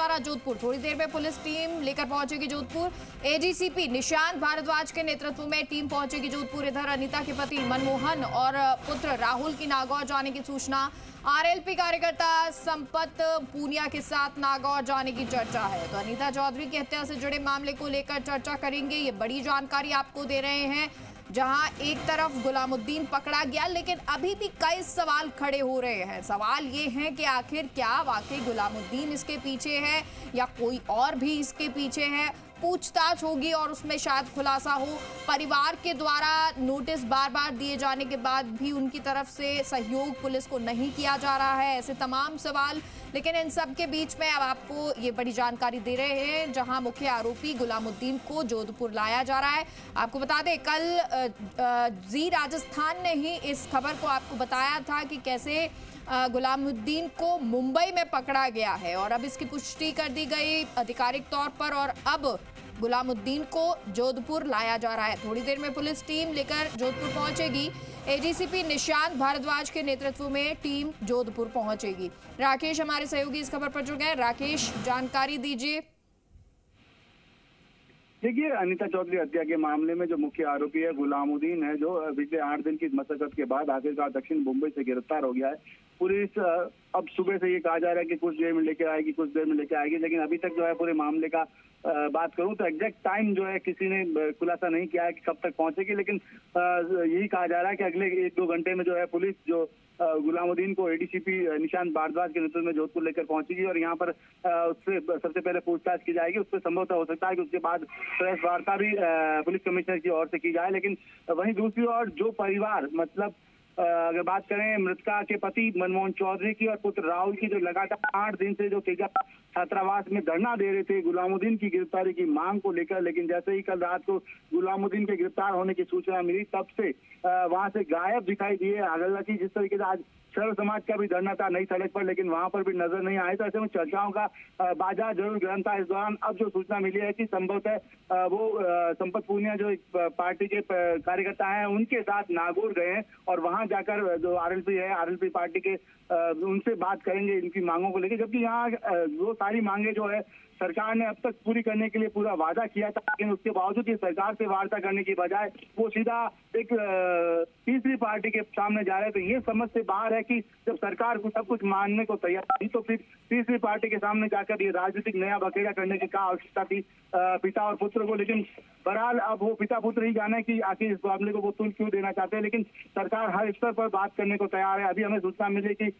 जा रहा जोधपुर। थोड़ी देर में पुलिस टीम लेकर पहुंचेगी जोधपुर। एडीसीपी निशांत भारद्वाज के नेतृत्व में टीम पहुंचेगी जोधपुर। इधर अनीता के पति मनमोहन और पुत्र राहुल की नागौर जाने की सूचना। आरएलपी कार्यकर्ता संपत पूनिया के साथ नागौर जाने की चर्चा है। तो अनीता चौधरी की हत्या से जुड़े मामले को लेकर चर्चा करेंगे। ये बड़ी जानकारी आपको दे रहे हैं, जहां एक तरफ गुलामुद्दीन पकड़ा गया, लेकिन अभी भी कई सवाल खड़े हो रहे हैं। सवाल ये है कि आखिर क्या वाकई गुलामुद्दीन इसके पीछे है या कोई और भी इसके पीछे है। पूछताछ होगी और उसमें शायद खुलासा हो। परिवार के द्वारा नोटिस बार बार दिए जाने के बाद भी उनकी तरफ से सहयोग पुलिस को नहीं किया जा रहा है। ऐसे तमाम सवाल, लेकिन इन सब के बीच में अब आपको ये बड़ी जानकारी दे रहे हैं, जहां मुख्य आरोपी गुलामुद्दीन को जोधपुर लाया जा रहा है। आपको बता दें, कल जी राजस्थान ने ही इस खबर को आपको बताया था कि कैसे गुलामुद्दीन को मुंबई में पकड़ा गया है और अब इसकी पुष्टि कर दी गई आधिकारिक तौर पर, और अब गुलामुद्दीन को जोधपुर लाया जा रहा है। थोड़ी देर में पुलिस टीम लेकर जोधपुर पहुंचेगी। एडीसीपी निशांत भारद्वाज के नेतृत्व में टीम जोधपुर पहुंचेगी। राकेश हमारे सहयोगी इस खबर पर जुड़ गए। राकेश, जानकारी दीजिए। देखिए, अनीता चौधरी हत्या के मामले में जो मुख्य आरोपी है गुलामुद्दीन है, जो पिछले 8 दिन की मशक्कत के बाद आखिरकार दक्षिण मुंबई से गिरफ्तार हो गया है। पुलिस अब सुबह से ये कहा जा रहा है कि कुछ देर में लेके आएगी, कुछ देर में लेके आएगी, लेकिन अभी तक जो है पूरे मामले का बात करूं तो एग्जैक्ट टाइम जो है किसी ने खुलासा नहीं किया है कि कब तक पहुंचेगी, लेकिन यही कहा जा रहा है कि अगले 1-2 घंटे में जो है पुलिस जो गुलामुद्दीन को एडीसीपी निशांत भारद्वाज के नेतृत्व में जोधपुर लेकर पहुंचेगी और यहाँ पर उससे सबसे पहले पूछताछ की जाएगी। उससे संभवतः हो सकता है कि उसके बाद प्रेस वार्ता भी पुलिस कमिश्नर की ओर से की जाए। लेकिन वहीं दूसरी ओर जो परिवार, मतलब अगर बात करें मृतका के पति मनमोहन चौधरी की और पुत्र राहुल की, जो लगातार 8 दिन से जो तेजा छात्रावास में धरना दे रहे थे गुलामुद्दीन की गिरफ्तारी की मांग को लेकर, लेकिन जैसे ही कल रात को गुलामुद्दीन के गिरफ्तार होने की सूचना मिली, तब से वहां से गायब दिखाई दिए। हालांकि जिस तरीके से आज सर्व समाज का भी धरना था नई सड़क पर, लेकिन वहां पर भी नजर नहीं आए। तो ऐसे में चर्चाओं का बाजार जरूर गर्म था। इस दौरान अब जो सूचना मिली है कि संभवतः वो संपत पूनिया जो एक पार्टी के कार्यकर्ता हैं, उनके साथ नागौर गए हैं और वहां जाकर जो आरएलपी है, आरएलपी पार्टी के उनसे बात करेंगे इनकी मांगों को लेकर। जबकि यहाँ वो सारी मांगे जो है सरकार ने अब तक पूरी करने के लिए पूरा वादा किया था, लेकिन उसके बावजूद ये सरकार से वार्ता करने की बजाय वो सीधा एक तीसरी पार्टी के सामने जा रहे थे। ये समझ से बाहर है कि जब सरकार को सब कुछ मानने को तैयार थी, तो फिर तीसरी पार्टी के सामने जाकर ये राजनीतिक नया बखेड़ा करने की क्या आवश्यकता थी पिता और पुत्र को। लेकिन बहरहाल अब वो पिता पुत्र ही जाने कि आखिर इस मामले को वो तुल क्यों देना चाहते हैं, लेकिन सरकार हर स्तर पर बात करने को तैयार है। अभी हमें सूचना मिली कि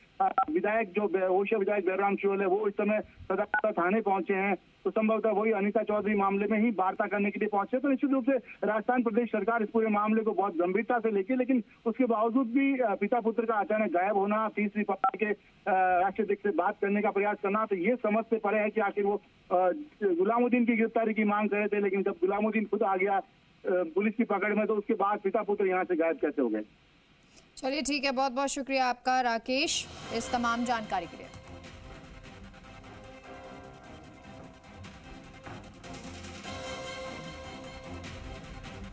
विधायक जो ओशा विधायक बैरराम शिवल है, वो इस समय सदर थाने पहुंचे हैं। तो संभवतः वही अनीता चौधरी मामले में ही वार्ता करने के लिए पहुंचे। तो निश्चित रूप से राजस्थान प्रदेश सरकार इस पूरे मामले को बहुत गंभीरता से लेके, लेकिन उसके बावजूद भी पिता पुत्र का अचानक गायब होना, तीसरी पार्टी के राष्ट्रीय अध्यक्ष से बात करने का प्रयास करना, तो ये समझ से परे है कि आखिर वो गुलामुद्दीन की गिरफ्तारी की मांग कर रहे थे, लेकिन जब गुलामुद्दीन खुद आ गया पुलिस की पकड़ में, तो उसके बाद पिता पुत्र यहाँ से गायब कैसे हो गए। चलिए ठीक है, बहुत बहुत शुक्रिया आपका राकेश इस तमाम जानकारी के लिए।